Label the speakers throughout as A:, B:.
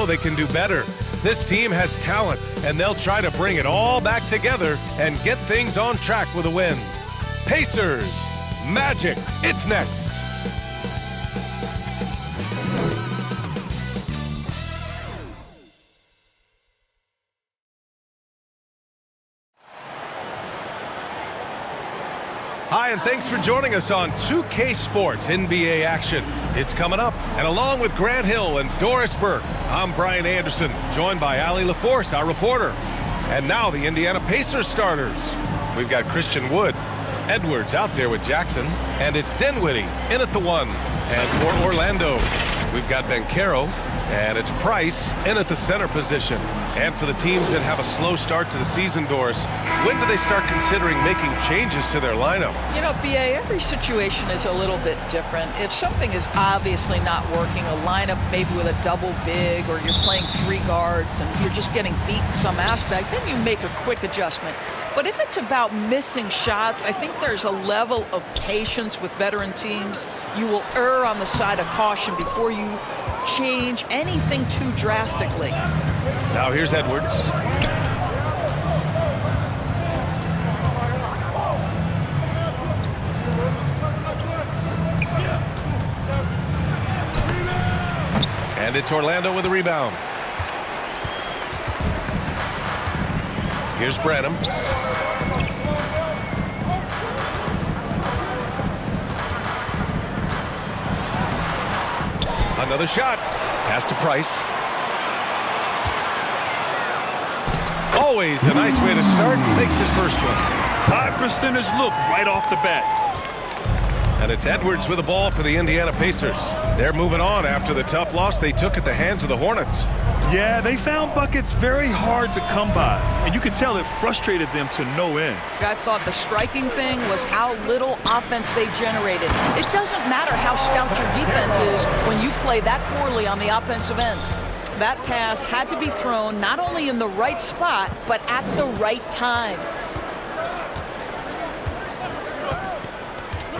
A: know they can do better. This team has talent, and they'll try to bring it all back together and get things on track with a win. Pacers, Magic, it's next. Hi, and thanks for joining us on 2K Sports NBA action. It's coming up, and along with Grant Hill and Doris Burke, I'm Brian Anderson, joined by Allie LaForce, our reporter. And now the Indiana Pacers starters. We've got Christian Wood, Edwards out there with Jackson, and it's Dinwiddie in at the 1. And for Orlando, we've got Banchero, and it's Price in at the center position. And for the teams that have a slow start to the season, Doris, when do they start considering making changes to their lineup?
B: You know, BA, every situation is a little bit different. If something is obviously not working, a lineup maybe with a double big, or you're playing 3 guards and you're just getting beat in some aspect, then you make a quick adjustment. But if it's about missing shots, I think there's a level of patience with veteran teams. You will err on the side of caution before you change anything too drastically.
A: Now here's Edwards. And it's Orlando with a rebound. Here's Branham. Another shot. Pass to Price. Always a nice way to start. Makes his first one.
C: High percentage look right off the bat.
A: And it's Edwards with the ball for the Indiana Pacers. They're moving on after the tough loss they took at the hands of the Hornets.
C: Yeah, they found buckets very hard to come by, and you could tell it frustrated them to no end.
B: I thought the striking thing was how little offense they generated. It doesn't matter how stout your defense is when you play that poorly on the offensive end. That pass had to be thrown not only in the right spot, but at the right time.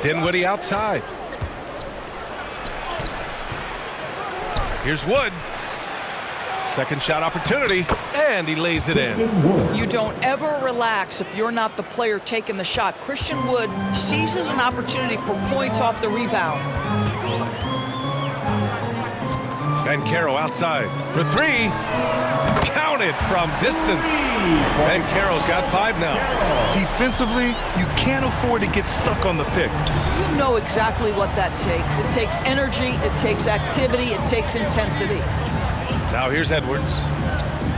A: Dinwiddie outside. Here's Wood. Second shot opportunity, and he lays it in.
B: You don't ever relax if you're not the player taking the shot. Christian Wood seizes an opportunity for points off the rebound.
A: Banchero outside for 3. Counted from distance. Banchero's got 5 now.
C: Defensively, you can't afford to get stuck on the pick.
B: You know exactly what that takes. It takes energy, it takes activity, it takes intensity.
A: Now here's Edwards.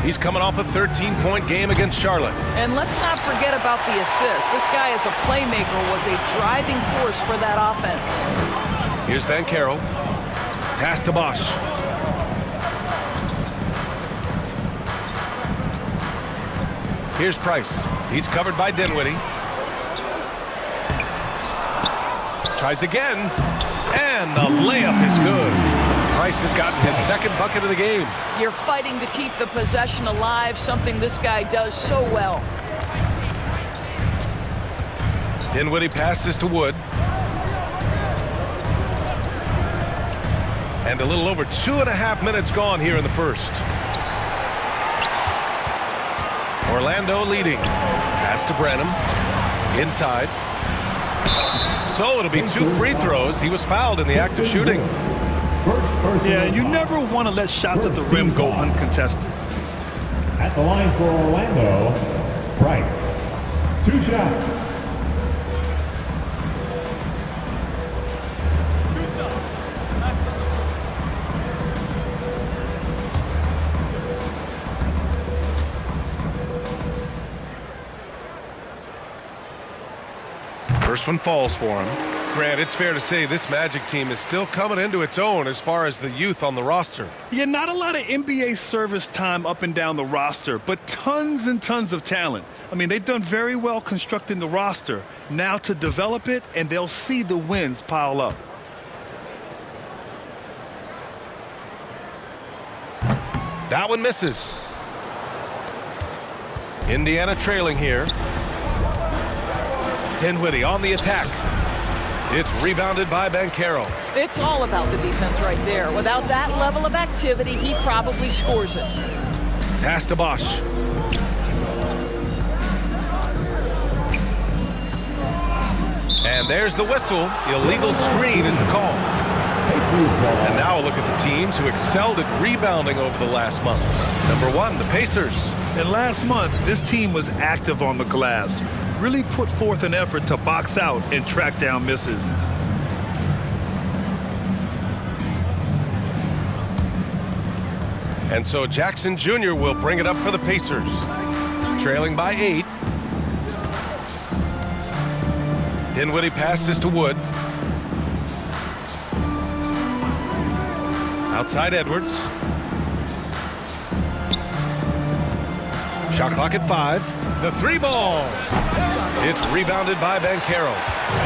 A: He's coming off a 13-point game against Charlotte.
B: And let's not forget about the assist. This guy as a playmaker was a driving force for that offense.
A: Here's Banchero. Pass to Bosch. Here's Price. He's covered by Dinwiddie. Tries again. And the layup is good. Price has gotten his second bucket of the game.
B: You're fighting to keep the possession alive, something this guy does so well.
A: Dinwiddie passes to Wood. And a little over 2.5 minutes gone here in the first. Orlando leading. Pass to Branham. Inside. So it'll be 2 free throws. He was fouled in the act of shooting.
C: Yeah, you never want to let shots at the rim go uncontested.
D: At the line for Orlando, Price. 2 shots.
A: First one falls for him. Grant, it's fair to say this Magic team is still coming into its own as far as the youth on the roster.
C: Yeah, not a lot of NBA service time up and down the roster, but tons and tons of talent. I mean, they've done very well constructing the roster. Now to develop it, and they'll see the wins pile up.
A: That one misses. Indiana trailing here. Dinwiddie on the attack. It's rebounded by Banchero.
B: It's all about the defense right there. Without that level of activity, he probably scores it.
A: Pass to Bosch. And there's the whistle. Illegal screen is the call. And now a look at the teams who excelled at rebounding over the last month. Number 1, the Pacers.
C: And last month, this team was active on the glass. Really put forth an effort to box out and track down misses.
A: And so Jackson Jr. will bring it up for the Pacers. Trailing by 8. Dinwiddie passes to Wood. Outside Edwards. Shot clock at 5. The 3 ball. It's rebounded by Banchero.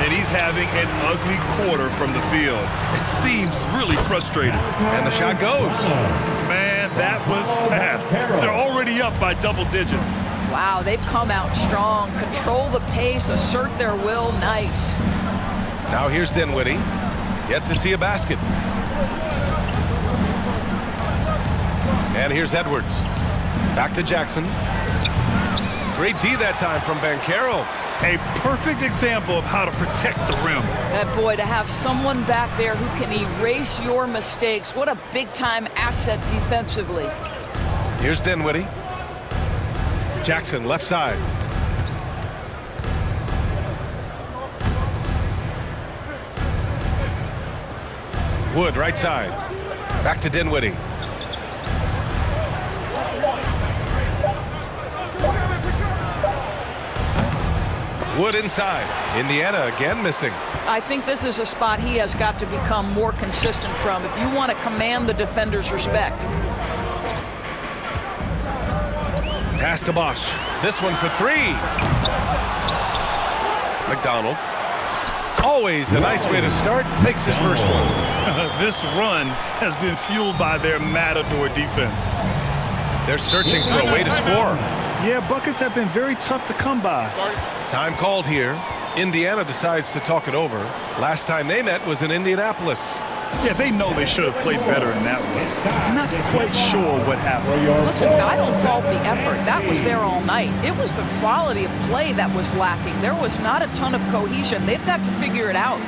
C: And he's having an ugly quarter from the field. It seems really frustrated.
A: And the shot goes.
C: Man, that was fast. They're already up by double digits.
B: Wow, they've come out strong. Control the pace, assert their will. Nice.
A: Now here's Dinwiddie. Yet to see a basket. And here's Edwards. Back to Jackson. Great D that time from Banchero.
C: A perfect example of how to protect the rim.
B: And boy, to have someone back there who can erase your mistakes. What a big-time asset defensively.
A: Here's Dinwiddie. Jackson left side. Wood right side. Back to Dinwiddie. Wood inside. Indiana again missing.
B: I think this is a spot he has got to become more consistent from if you want to command the defender's respect.
A: Pass to Bosch. This one for 3. McDonald. Always a nice way to start. Makes his first one.
C: This run has been fueled by their Matador defense.
A: They're searching for a way to score.
C: Yeah, buckets have been very tough to come by.
A: Time called here. Indiana decides to talk it over. Last time they met was in Indianapolis.
C: Yeah, they know they should have played better in that one. I'm not quite sure what happened.
B: Listen, I don't fault the effort. That was there all night. It was the quality of play that was lacking. There was not a ton of cohesion. They've got to figure it out.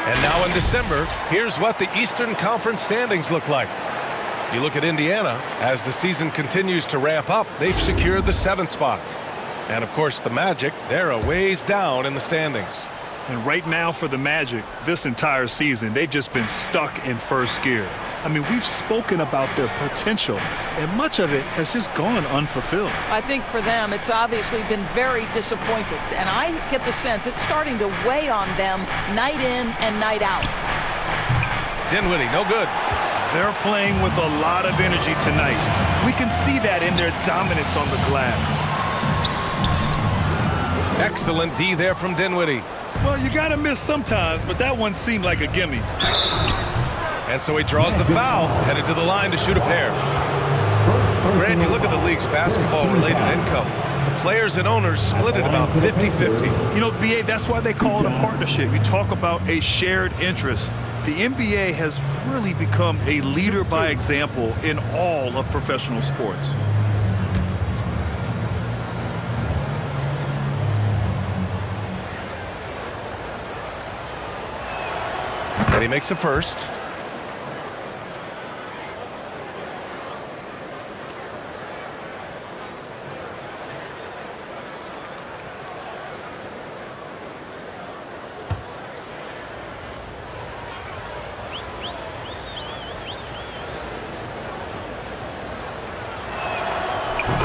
A: And now in December, here's what the Eastern Conference standings look like. You look at Indiana, as the season continues to ramp up, they've secured the 7th spot. And of course the Magic, they're a ways down in the standings.
C: And right now for the Magic, this entire season, they've just been stuck in first gear. I mean, we've spoken about their potential, and much of it has just gone unfulfilled.
B: I think for them, it's obviously been very disappointing. And I get the sense it's starting to weigh on them night in and night out.
A: Dinwiddie, no good.
C: They're playing with a lot of energy tonight. We can see that in their dominance on the glass.
A: Excellent D there from Dinwiddie.
C: Well, you got to miss sometimes, but that one seemed like a gimme.
A: And so he draws the foul, headed to the line to shoot a pair. Grant, you look at the league's basketball-related income. The players and owners split it about 50-50.
C: You know, BA, that's why they call it a partnership. You talk about a shared interest. The NBA has really become a leader by example in all of professional sports.
A: he makes a first.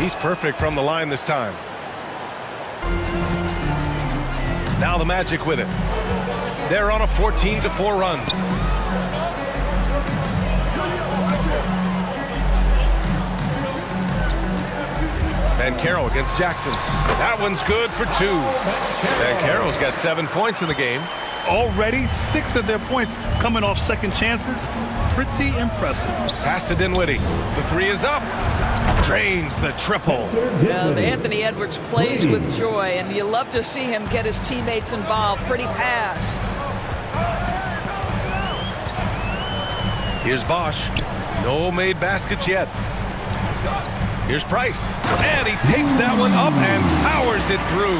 A: He's perfect from the line this time. Now the Magic with it. They're on a 14-4 run. Banchero against Jackson. That one's good for 2. Banchero's got 7 points in the game.
C: Already 6 of their points coming off second chances. Pretty impressive.
A: Pass to Dinwiddie. The 3 is up. Drains the triple.
B: Anthony Edwards plays with joy, and you love to see him get his teammates involved. Pretty pass.
A: Here's Bosch. No made baskets yet. Here's Price. And he takes that one up and powers it through.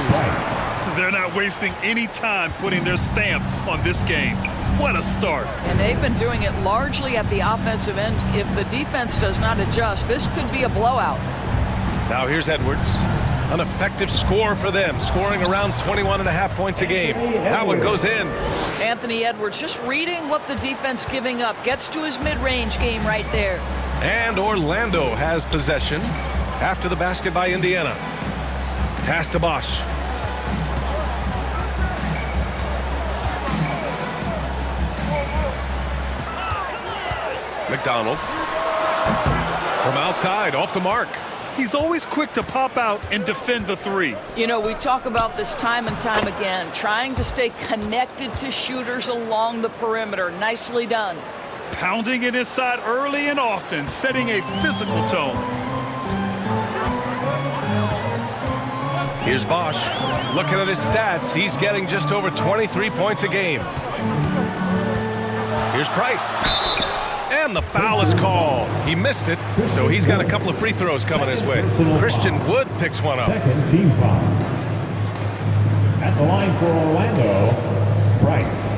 C: They're not wasting any time putting their stamp on this game. What a start.
B: And they've been doing it largely at the offensive end. If the defense does not adjust, this could be a blowout.
A: Now here's Edwards. An effective score for them, scoring around 21.5 points a game. That one goes in.
B: Anthony Edwards just reading what the defense giving up. Gets to his mid-range game right there.
A: And Orlando has possession after the basket by Indiana. Pass to Bosch. McDonald. From outside, off the mark.
C: He's always quick to pop out and defend the 3.
B: You know, we talk about this time and time again, trying to stay connected to shooters along the perimeter. Nicely done.
C: Pounding it inside early and often, setting a physical tone.
A: Here's Bosch. Looking at his stats, he's getting just over 23 points a game. Here's Price. And the foul is called. He missed it, so he's got a couple of free throws coming his way. Christian Wood picks one up.
D: Second team foul. At the line for Orlando, Price.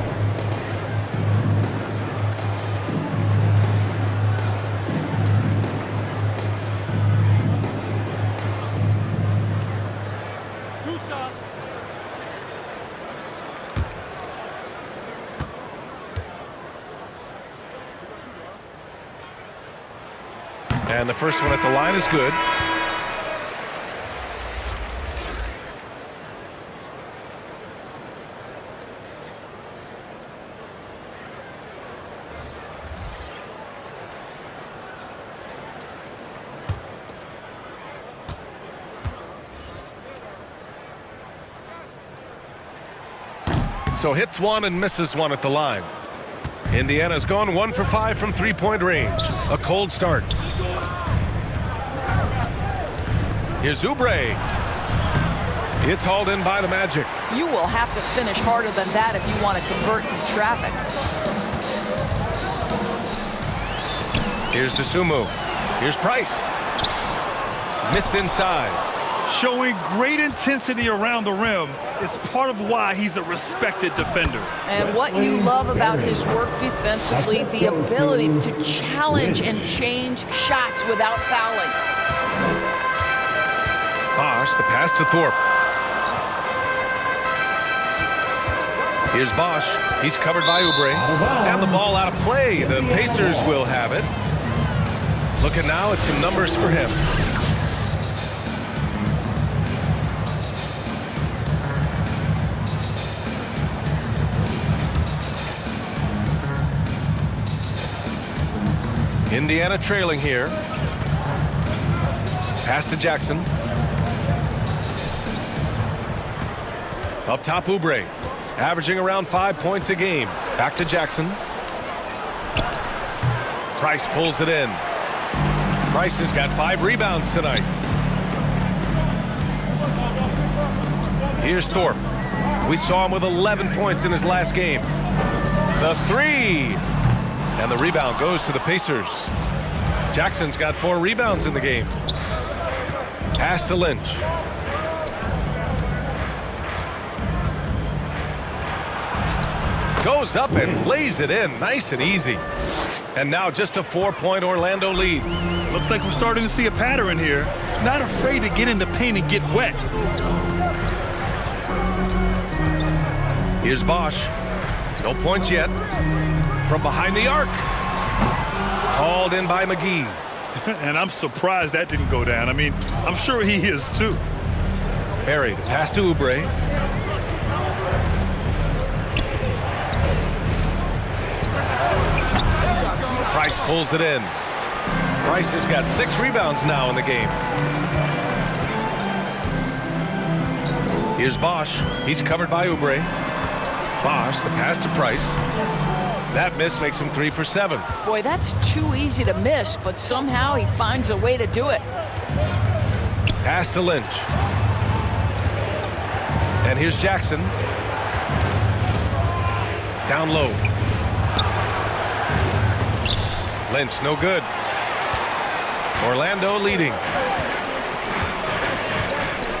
A: And the first one at the line is good. So hits one and misses one at the line. Indiana's gone 1 for 5 from three-point range. A cold start. Here's Oubre. It's hauled in by the Magic.
B: You will have to finish harder than that if you want to convert in traffic.
A: Here's Dosunmu. Here's Price. Missed inside.
C: Showing great intensity around the rim is part of why he's a respected defender.
B: And what you love about his work defensively, the ability to challenge and change shots without fouling.
A: Bosch, the pass to Thorpe. Here's Bosch. He's covered by Oubre. And the ball out of play. The Pacers will have it. Looking now at some numbers for him. Indiana trailing here. Pass to Jackson. Up top, Oubre. Averaging around 5 points a game. Back to Jackson. Price pulls it in. Price has got 5 rebounds tonight. Here's Thorpe. We saw him with 11 points in his last game. The 3. And the rebound goes to the Pacers. Jackson's got 4 rebounds in the game. Pass to Lynch. Goes up and lays it in. Nice and easy. And now just a 4-point Orlando lead.
C: Looks like we're starting to see a pattern here. Not afraid to get in the paint and get wet.
A: Here's Bosch. No points yet. From behind the arc. Hauled in by McGee.
C: And I'm surprised that didn't go down. I mean, I'm sure he is too.
A: Barry, the pass to Oubre. Price pulls it in. Price has got 6 rebounds now in the game. Here's Bosch. He's covered by Oubre. Bosch, the pass to Price. That miss makes him 3 for 7.
B: Boy, that's too easy to miss, but somehow he finds a way to do it.
A: Pass to Lynch. And here's Jackson. Down low. Lynch, no good. Orlando leading.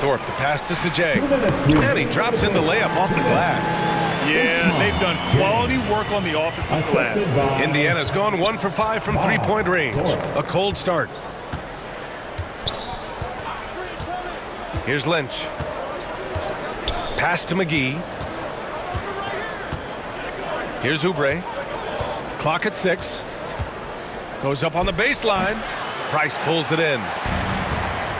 A: Thorpe, the pass to Sajay. And he drops in the layup off the glass.
C: Yeah, they've done quality work on the offensive glass.
A: Indiana's gone 1 for 5 from 3-point range. A cold start. Here's Lynch. Pass to McGee. Here's Oubre. Clock at 6. Goes up on the baseline. Price pulls it in.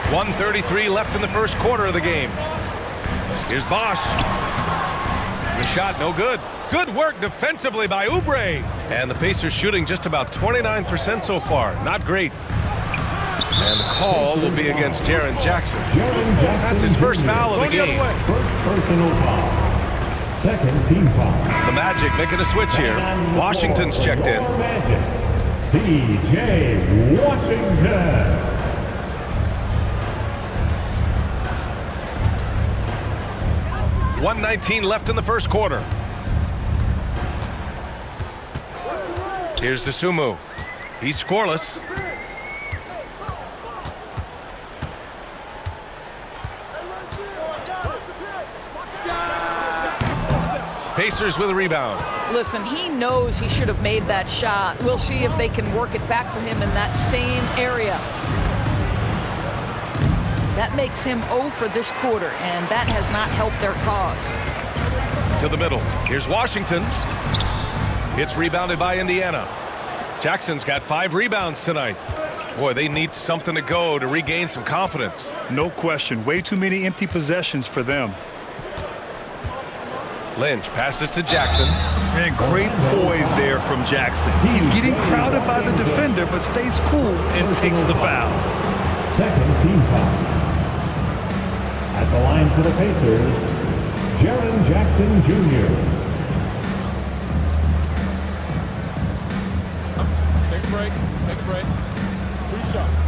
A: 1:33 left in the first quarter of the game. Here's Bosch. The shot no good. Good work defensively by Oubre. And the Pacers shooting just about 29% so far. Not great. And the call will be against Jaren Jackson. That's his first foul of the game.
D: First personal foul. Second team foul.
A: The Magic making a switch here. Washington's checked in.
D: Magic. P.J. Washington.
A: 1:19 left in the first quarter. Here's DeSumo. He's scoreless. Pacers with a rebound.
B: Listen, he knows he should have made that shot. We'll see if they can work it back to him in that same area. That makes him 0 for this quarter, and that has not helped their cause.
A: To the middle. Here's Washington. It's rebounded by Indiana. Jackson's got 5 rebounds tonight. Boy, they need something to go to regain some confidence.
C: No question. Way too many empty possessions for them.
A: Lynch passes to Jackson.
C: And great poise there from Jackson. He's getting crowded by the defender, but stays cool and takes the foul.
D: Second team foul. At the line for the Pacers, Jaren Jackson Jr.
E: Take a break. Take a break. 3 shots.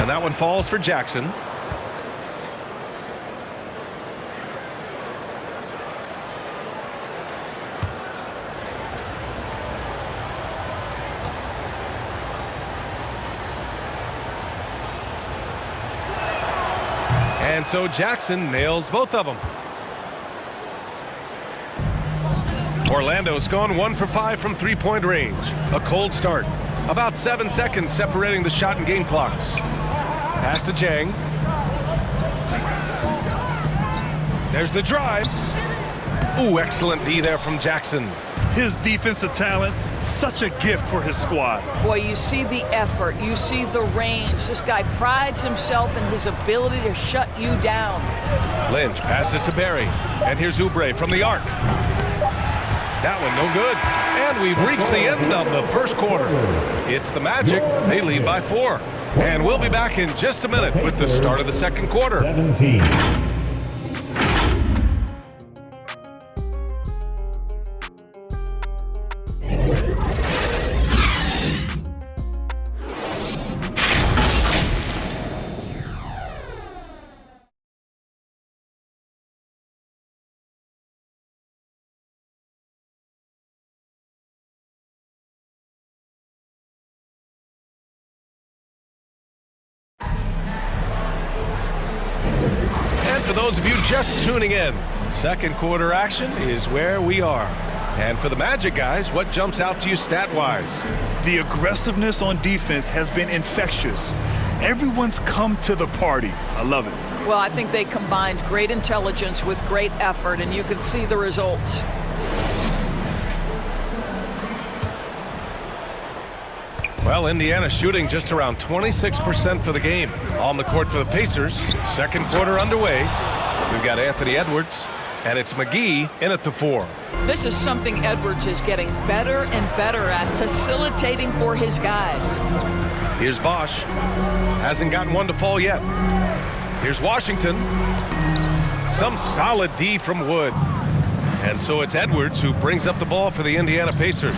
A: And that one falls for Jackson. And so Jackson nails both of them. Orlando's gone 1 for 5 from 3-point range. A cold start. About 7 seconds separating the shot and game clocks. Pass to Jang. There's the drive. Ooh, excellent D there from Jackson.
C: His defensive talent, such a gift for his squad.
B: Boy, you see the effort. You see the range. This guy prides himself in his ability to shut you down.
A: Lynch passes to Barry. And here's Oubre from the arc. That one no good. And we've reached the end of the first quarter. It's the Magic. They lead by 4. And we'll be back in just a minute with the start of the second quarter.
D: 17.
A: for those of you just tuning in, second quarter action is where we are. And for the Magic guys, what jumps out to you stat-wise?
C: The aggressiveness on defense has been infectious. Everyone's come to the party. I love it.
B: Well, I think they combined great intelligence with great effort, and you can see the results.
A: Well, Indiana shooting just around 26% for the game. On the court for the Pacers, second quarter underway. We've got Anthony Edwards, and it's McGee in at the 4.
B: This is something Edwards is getting better and better at, facilitating for his guys.
A: Here's Bosch. Hasn't gotten one to fall yet. Here's Washington. Some solid D from Wood. And so it's Edwards who brings up the ball for the Indiana Pacers.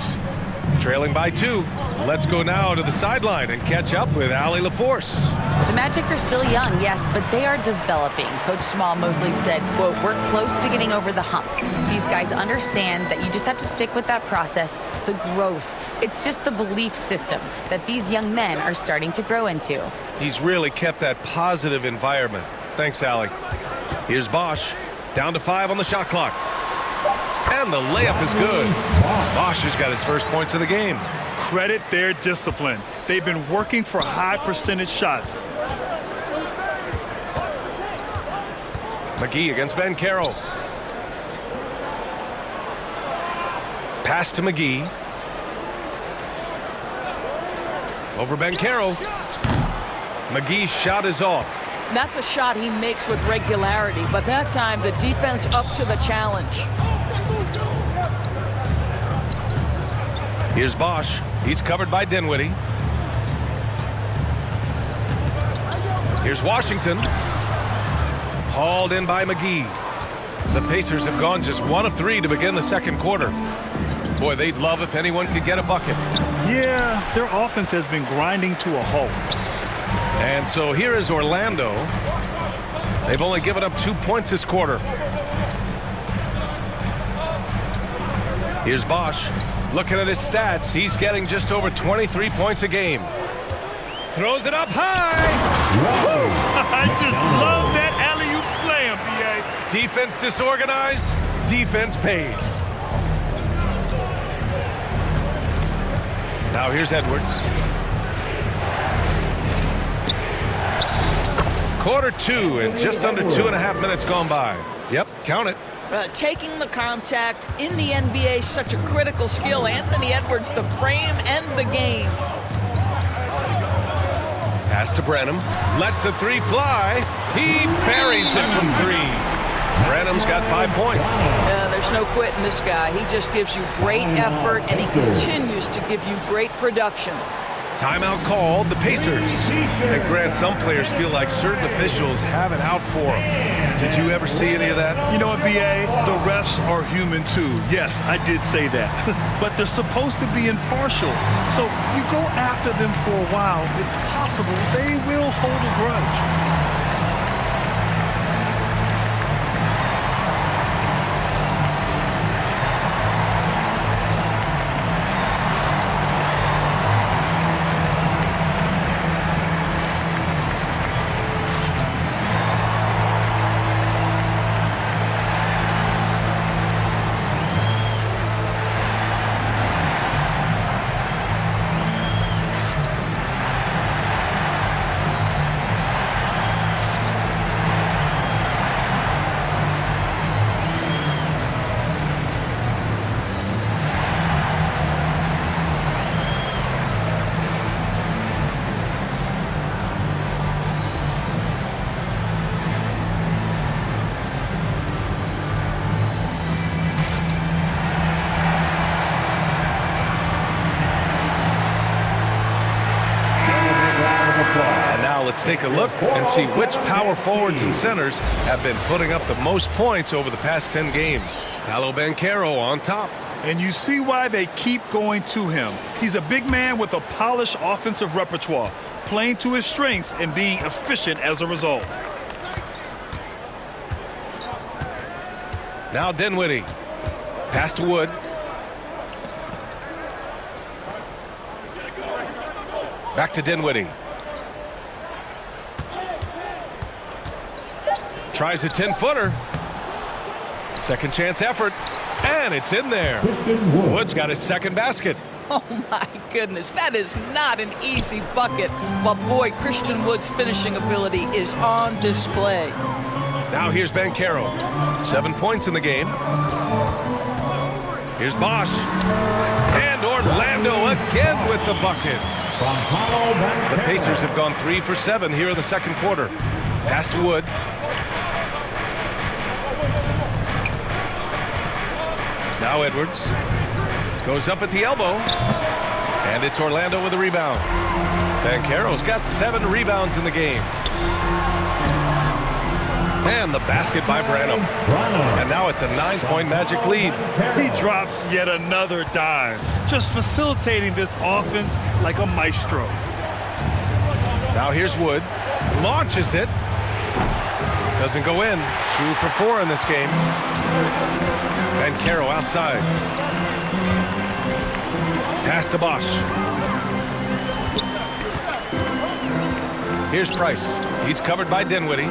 A: Trailing by 2. Let's go now to the sideline and catch up with Allie LaForce.
F: The Magic are still young, yes, but they are developing. Coach Jamal Mosley said, quote, "We're close to getting over the hump." These guys understand that you just have to stick with that process, the growth. It's just the belief system that these young men are starting to grow into.
A: He's really kept that positive environment. Thanks, Allie. Here's Bosch. Down to 5 on the shot clock. And the layup is good. Bosch has got his first points of the game.
C: Credit their discipline. They've been working for high percentage shots.
A: McGee against Banchero. Pass to McGee. Over Banchero. McGee's shot is off.
B: That's a shot he makes with regularity, but that time the defense up to the challenge.
A: Here's Bosch. He's covered by Dinwiddie. Here's Washington. Hauled in by McGee. The Pacers have gone just 1 of 3 to begin the second quarter. Boy, they'd love if anyone could get a bucket.
C: Yeah, their offense has been grinding to a halt.
A: And so here is Orlando. They've only given up 2 points this quarter. Here's Bosch. Looking at his stats, he's getting just over 23 points a game. Throws it up high.
C: I just love that alley-oop slam, B.A.
A: Defense disorganized, defense pays. Now here's Edwards. Quarter 2 and just under 2.5 minutes gone by. Yep, count it.
B: Taking the contact in the NBA, such a critical skill. Anthony Edwards, the frame and the game.
A: Pass to Branham. Lets the 3 fly. He buries it from 3. Branham's got 5 points.
B: There's no quitting this guy. He just gives you great effort, and he continues to give you great production.
A: Timeout called, the Pacers. And Grant, some players feel like certain officials have it out for them. Did you ever see any of that?
C: You know what, B.A.? The refs are human too. Yes, I did say that. But they're supposed to be impartial. So you go after them for a while, it's possible they will hold a grudge.
A: Let's take a look and see which power forwards and centers have been putting up the most points over the past 10 games. Paolo Banchero on top.
C: And you see why they keep going to him. He's a big man with a polished offensive repertoire, playing to his strengths and being efficient as a result.
A: Now Dinwiddie. Pass to Wood. Back to Dinwiddie. Tries a 10-footer. Second chance effort. And it's in there. Wood's got his second basket.
B: Oh, my goodness. That is not an easy bucket. But, boy, Christian Wood's finishing ability is on display.
A: Now here's Banchero. 7 points in the game. Here's Bosch. And Orlando again with the bucket. The Pacers have gone 3 for 7 here in the second quarter. Pass to Wood. Now Edwards. Goes up at the elbow. And it's Orlando with a rebound. Banchero's got 7 rebounds in the game. And the basket by Branham. And now it's a 9-point Magic lead.
C: He drops yet another dime, just facilitating this offense like a maestro.
A: Now here's Wood. Launches it. Doesn't go in. 2 for 4 in this game. Banchero outside. Pass to Bosch. Here's Price. He's covered by Dinwiddie.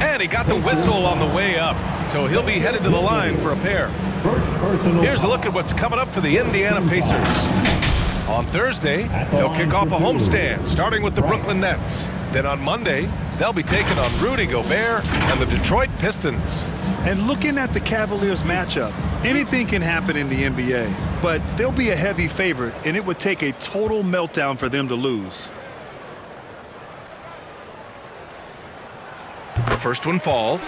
A: And he got the whistle on the way up. So he'll be headed to the line for a pair. Here's a look at what's coming up for the Indiana Pacers. On Thursday, they'll kick off a homestand, starting with the Brooklyn Nets. Then on Monday, they'll be taking on Rudy Gobert and the Detroit Pistons.
C: And looking at the Cavaliers matchup, anything can happen in the NBA, but they'll be a heavy favorite, and it would take a total meltdown for them to lose.
A: The first one falls.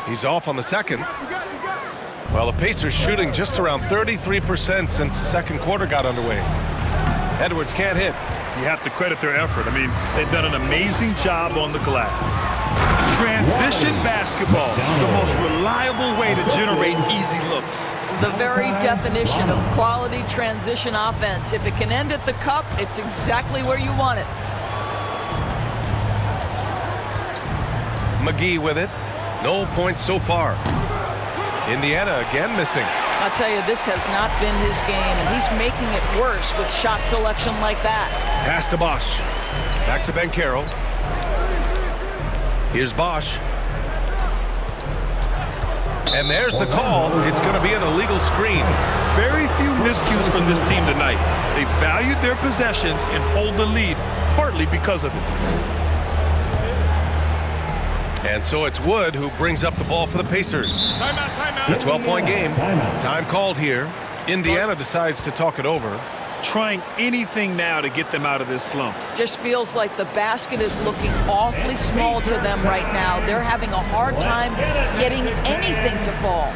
A: He's off on the second. Well, the Pacers shooting just around 33% since the second quarter got underway. Edwards can't hit.
C: You have to credit their effort. I mean, they've done an amazing job on the glass. Transition basketball, the most reliable way to generate easy looks.
B: The very definition of quality transition offense. If it can end at the cup, it's exactly where you want it.
A: McGee with it. No points so far. Indiana again missing.
B: I'll tell you, this has not been his game, and he's making it worse with shot selection like that.
A: Pass to Bosch. Back to Banchero. Here's Bosch. And there's the call. It's going to be an illegal screen.
C: Very few miscues from this team tonight. They valued their possessions and hold the lead, partly because of it.
A: And so it's Wood who brings up the ball for the Pacers.
E: Timeout.
A: A 12-point game. Time called here. Indiana decides to talk it over.
C: Trying anything now to get them out of this slump.
B: Just feels like the basket is looking awfully small to them right now. They're having a hard time getting anything to fall.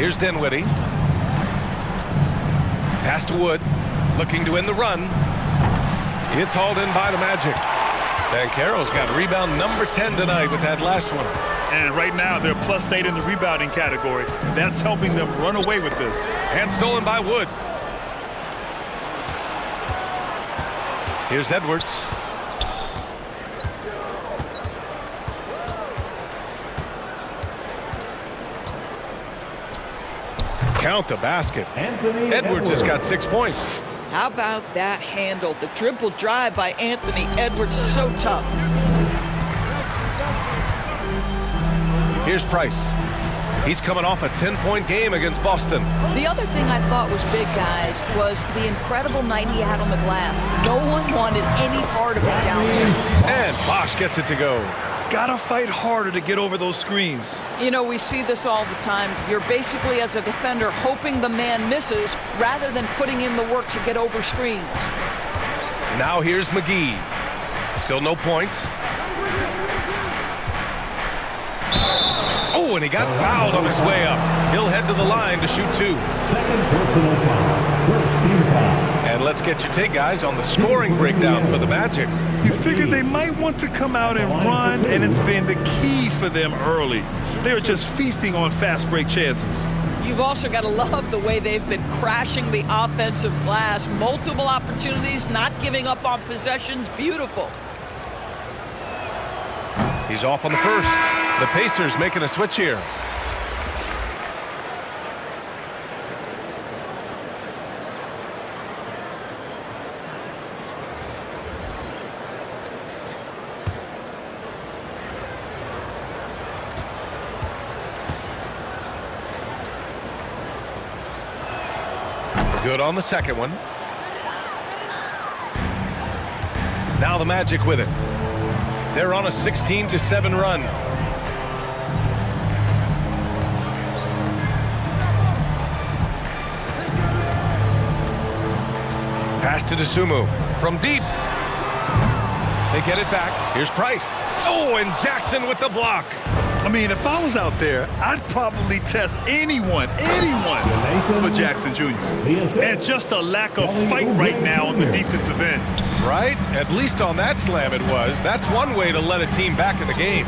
A: Here's Dinwiddie. Pass to Wood. Looking to end the run. It's hauled in by the Magic. Banchero's got rebound number 10 tonight with that last one.
C: And right now, they're +8 in the rebounding category. That's helping them run away with this.
A: And stolen by Wood. Here's Edwards. Count the basket.
D: Anthony
A: Edwards has got 6 points.
B: How about that handle? The dribble drive by Anthony Edwards, so tough.
A: Here's Price. He's coming off a 10-point game against Boston.
B: The other thing I thought was big, guys, was the incredible night he had on the glass. No one wanted any part of it down there.
A: And Bosch gets it to go.
C: Gotta fight harder to get over those screens.
B: You know, we see this all the time. You're basically, as a defender, hoping the man misses rather than putting in the work to get over screens.
A: Now here's McGee. Still no points. Oh, and he got fouled on his way up. He'll head to the line to shoot 2.
D: Second personal foul. First team foul.
A: And let's get your take, guys, on the scoring breakdown for the Magic.
C: You figure they might want to come out and run, and it's been the key for them early. They're just feasting on fast break chances.
B: You've also got to love the way they've been crashing the offensive glass. Multiple opportunities, not giving up on possessions. Beautiful.
A: He's off on the first. The Pacers making a switch here. Good on the second one. Now the Magic with it. They're on a 16-7 run. Pass to Dosunmu from deep. They get it back. Here's Price. Oh, and Jackson with the block.
C: I mean, if I was out there, I'd probably test anyone but Jackson Jr. And just a lack of fight right now on the defensive end.
A: Right? At least on that slam it was. That's one way to let a team back in the game.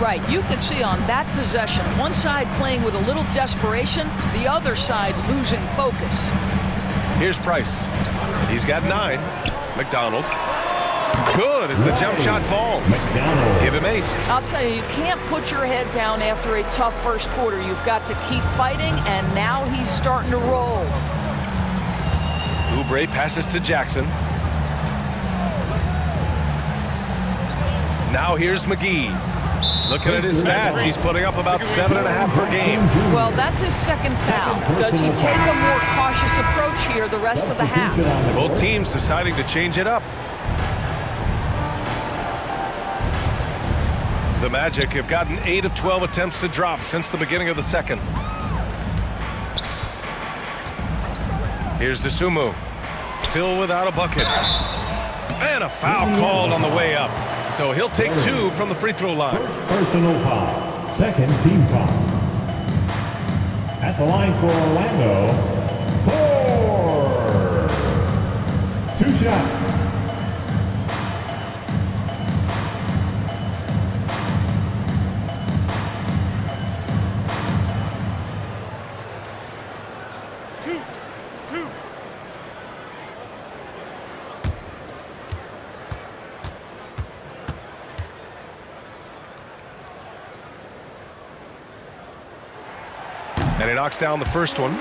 B: Right, you could see on that possession, one side playing with a little desperation, the other side losing focus.
A: Here's Price. He's got 9. McDonald. Good as the jump shot falls. Give him 8.
B: I'll tell you, you can't put your head down after a tough first quarter. You've got to keep fighting, and now he's starting to roll.
A: Oubre passes to Jackson. Now here's McGee. Looking at his stats, he's putting up about 7.5 per game.
B: Well, that's his second foul. Does he take a more cautious approach here the rest of the half?
A: Both teams deciding to change it up. The Magic have gotten 8 of 12 attempts to drop since the beginning of the second. Here's Dosunmu. Still without a bucket. And a foul called on the way up. So he'll take 2 from the free throw line.
D: Personal foul. Second team foul. At the line for Orlando. 4. 2 shots.
A: And he knocks down the first one.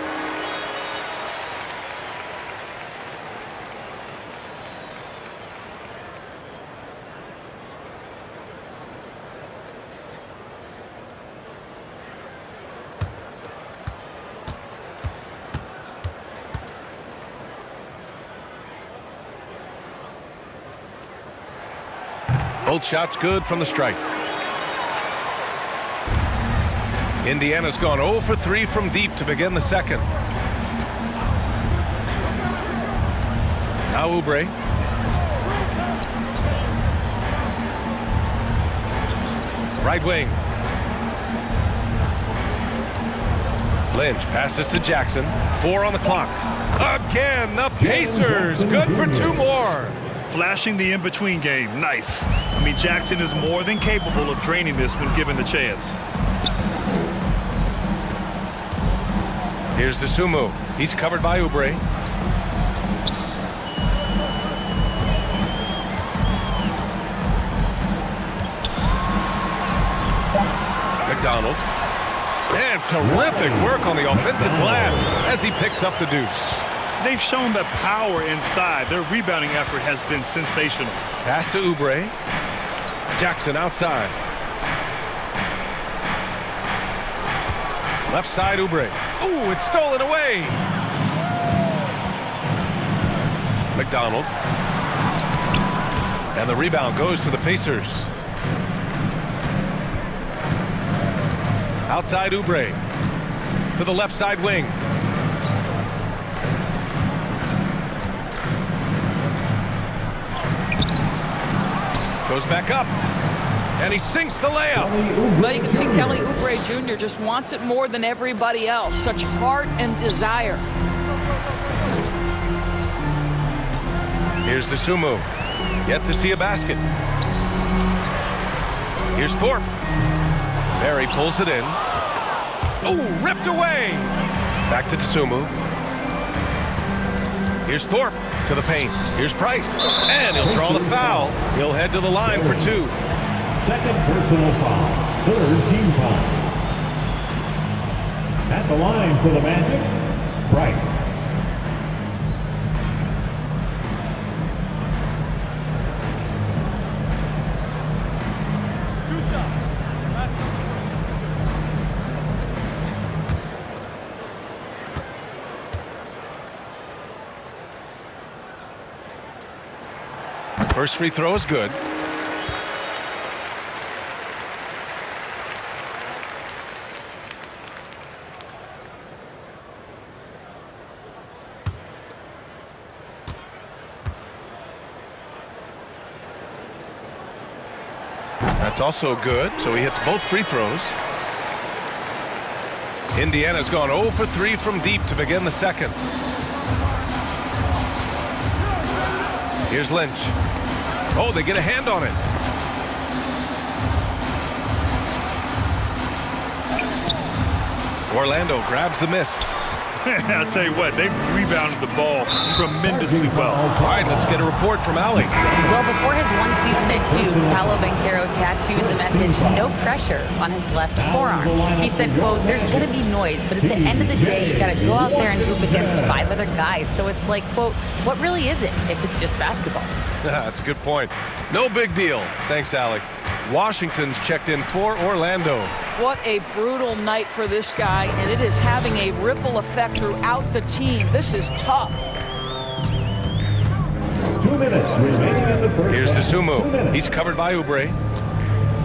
A: Both shots good from the strike. Indiana's gone 0 for 3 from deep to begin the second. Now Oubre. Right wing. Lynch passes to Jackson. 4 on the clock. Again, the Pacers. Good for 2 more.
C: Flashing the in-between game. Nice. I mean, Jackson is more than capable of draining this when given the chance.
A: Here's DeSumo. He's covered by Oubre. McDonald. And terrific work on the offensive glass as he picks up the deuce.
C: They've shown that power inside. Their rebounding effort has been sensational.
A: Pass to Oubre. Jackson outside. Left side Oubre. Ooh, it's stolen away. McDonald. And the rebound goes to the Pacers. Outside Oubre. To the left side wing. Goes back up. And he sinks the layup.
B: Well, you can see Kelly Oubre Jr. just wants it more than everybody else. Such heart and desire.
A: Here's DeSumo. Yet to see a basket. Here's Thorpe. Barry pulls it in. Oh, ripped away. Back to DeSumo. Here's Thorpe to the paint. Here's Price. And he'll draw the foul. He'll head to the line for 2.
D: Second personal foul. Third team foul. At the line for the Magic, Price.
A: First free throw is good. That's also good, so he hits both free throws. Indiana's gone 0 for 3 from deep to begin the second. Here's Lynch. Oh, they get a hand on it. Orlando grabs the miss.
C: I'll tell you what, they've rebounded the ball tremendously well.
A: All right, let's get a report from Allie.
F: Well, before his one season at Duke, Paolo Banchero tattooed the message, "No pressure," on his left forearm. He said, quote, "There's going to be noise, but at the end of the day, you got to go out there and hoop against 5 other guys." So it's like, quote, what really is it if it's just basketball?
A: That's a good point. No big deal. Thanks, Allie. Washington's checked in for Orlando.
B: What a brutal night for this guy, and it is having a ripple effect throughout the team. This is tough.
D: 2 minutes remaining in the first.
A: Here's
D: half.
A: DeSumo. He's covered by Oubre.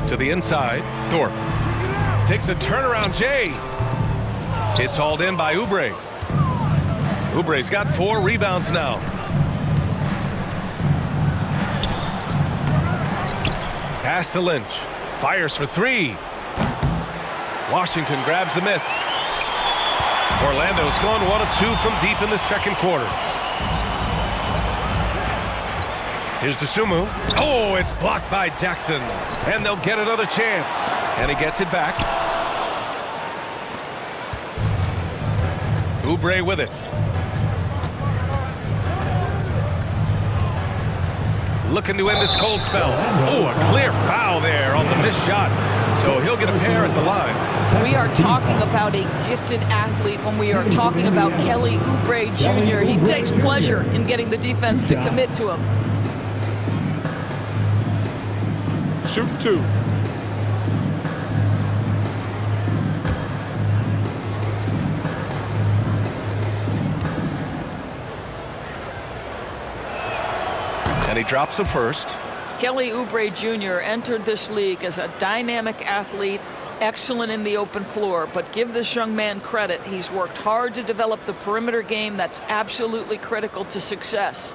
A: To the inside, Thorpe. Takes a turnaround, Jay. It's hauled in by Oubre. Oubre's got 4 rebounds now. Pass to Lynch. Fires for 3. Washington grabs the miss. Orlando's gone 1 of 2 from deep in the second quarter. Here's DeSumo. Oh, it's blocked by Jackson. And they'll get another chance. And he gets it back. Oubre with it. Looking to end this cold spell. Oh, a clear foul there on the missed shot. So he'll get a pair at the line.
B: We are talking about a gifted athlete when we are talking about Kelly Oubre Jr. He takes pleasure in getting the defense to commit to him.
E: Shoot 2.
A: And he drops it first.
B: Kelly Oubre Jr. entered this league as a dynamic athlete, excellent in the open floor, but give this young man credit. He's worked hard to develop the perimeter game that's absolutely critical to success.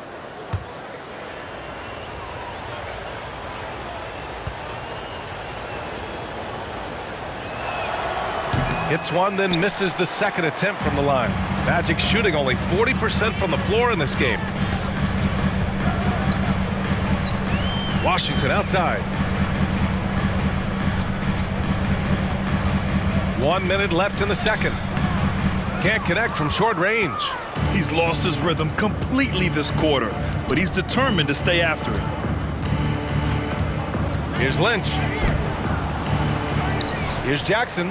A: Hits one, then misses the second attempt from the line. Magic shooting only 40% from the floor in this game. Washington outside. 1 minute left in the second. Can't connect from short range.
C: He's lost his rhythm completely this quarter, but he's determined to stay after it.
A: Here's Lynch. Here's Jackson.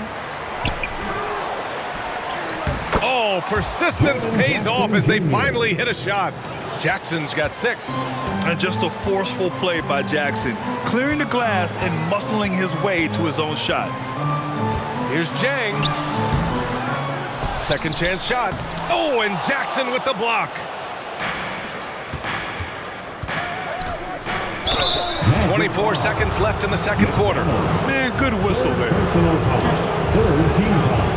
A: Oh, persistence pays off as they finally hit a shot. Jackson's got 6.
C: And just a forceful play by Jackson, clearing the glass and muscling his way to his own shot.
A: Here's Jang. Second chance shot. Oh, and Jackson with the block. 24 seconds left in the second quarter.
C: Man, good whistle there.
D: Personal foul. Third team foul.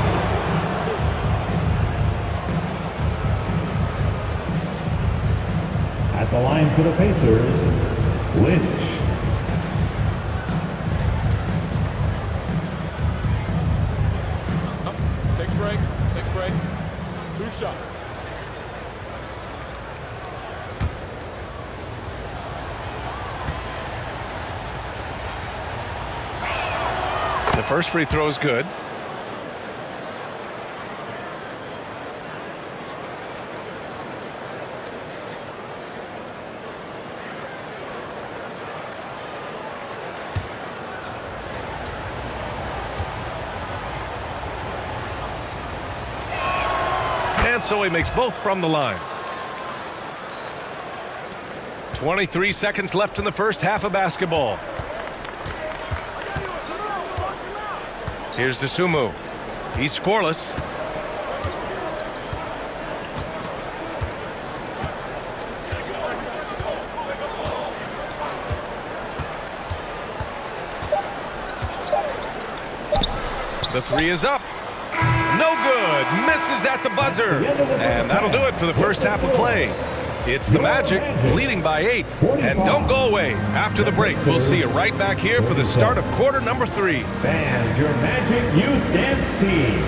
D: At the line for the Pacers, Lynch.
E: Take a break. Take a break. 2 shots.
A: The first free throw is good. And so he makes both from the line. 23 seconds left in the first half of basketball. Here's Dosunmu. He's scoreless. The three is up. No good. Misses at the buzzer. And that'll do it for the first half of play. It's the Magic leading by 8. And don't go away. After the break, we'll see you right back here for the start of quarter number 3.
D: And your Magic Youth Dance Team.